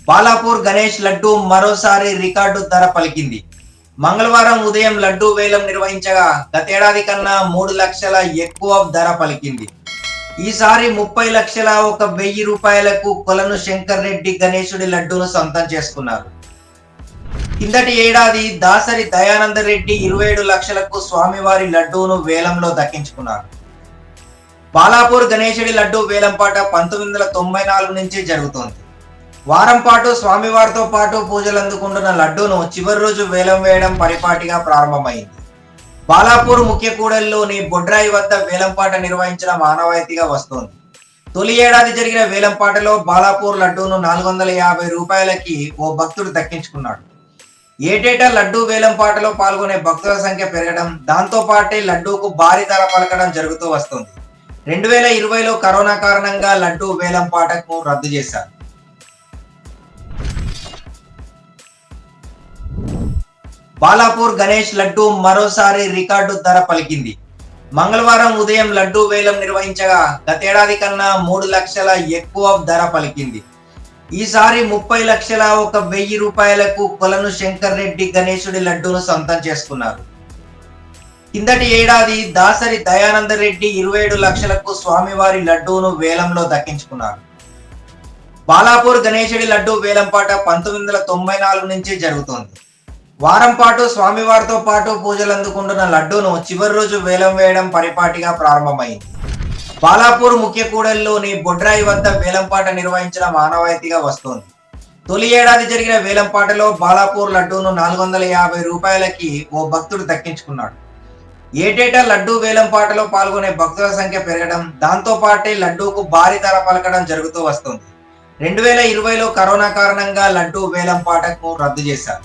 బాలాపూర్ గణేష్ లడ్డూ మరోసారి రికార్డు ధర పలికింది. మంగళవారం ఉదయం లడ్డూ వేలం నిర్వహించగా గతేడాది కన్నా 3 లక్షల ఎక్కువ ధర పలికింది. ఈసారి 30 లక్షల 1,000 రూపాయలకు కొలను శంకర్ రెడ్డి గణేశుడి లడ్డూను సొంతం చేసుకున్నారు. కిందటి ఏడాది దాసరి దయానంద రెడ్డి 27 లక్షలకు స్వామివారి లడ్డూను వేలంలో దక్కించుకున్నారు. బాలాపూర్ గణేశుడి లడ్డూ వేలంపాట 1994 నుంచి జరుగుతోంది. వారం పాటు స్వామివారితో పాటు పూజలు అందుకుంటున్న లడ్డూను చివరి రోజు వేలం వేయడం పరిపాటిగా ప్రారంభమైంది. బాలాపూర్ ముఖ్య కూడలిలోని బొడ్రాయి వద్ద వేలంపాట నిర్వహించడం ఆనవాయితీగా వస్తోంది. తొలి ఏడాది జరిగిన వేలంపాటలో బాలాపూర్ లడ్డూను 450 రూపాయలకి ఓ భక్తుడు దక్కించుకున్నాడు. ఏటేటా లడ్డూ వేలంపాటలో పాల్గొనే భక్తుల సంఖ్య పెరగడం, దాంతో పాటే లడ్డూకు భారీ ధర పలకడం జరుగుతూ వస్తోంది. 2020లో కరోనా కారణంగా లడ్డూ వేలంపాటకు రద్దు చేశారు. బాలాపూర్ గణేష్ లడ్డూ మరోసారి రికార్డు ధర పలికింది. మంగళవారం ఉదయం లడ్డూ వేలం నిర్వహించగా గతేడాది కన్నా 3 లక్షల ఎక్కువ ధర పలికింది. ఈసారి 30 లక్షల 1,000 రూపాయలకు కొలను శంకర్ రెడ్డి గణేశుడి లడ్డూను సొంతం చేసుకున్నారు. కిందటి ఏడాది దాసరి దయానంద రెడ్డి 27 లక్షలకు స్వామివారి లడ్డూను వేలంలో దక్కించుకున్నారు. బాలాపూర్ గణేశుడి లడ్డూ వేలంపాట 1994 నుంచి జరుగుతోంది. వారం పాటు స్వామివారితో పాటు పూజలు అందుకుంటున్న లడ్డూను చివరి రోజు వేలం వేయడం పరిపాటిగా ప్రారంభమైంది. బాలాపూర్ ముఖ్య కూడలిలోని బొడ్రాయి వద్ద వేలంపాట నిర్వహించడం ఆనవాయితీగా వస్తోంది. తొలి ఏడాది జరిగిన వేలంపాటలో బాలాపూర్ లడ్డూను 450 రూపాయలకి ఓ భక్తుడు దక్కించుకున్నాడు. ఏటేటా లడ్డూ వేలంపాటలో పాల్గొనే భక్తుల సంఖ్య పెరగడం, దాంతో పాటే లడ్డూకు భారీ ధర పలకడం జరుగుతూ వస్తోంది. 2020లో కరోనా కారణంగా లడ్డూ వేలంపాటకు రద్దు చేశారు.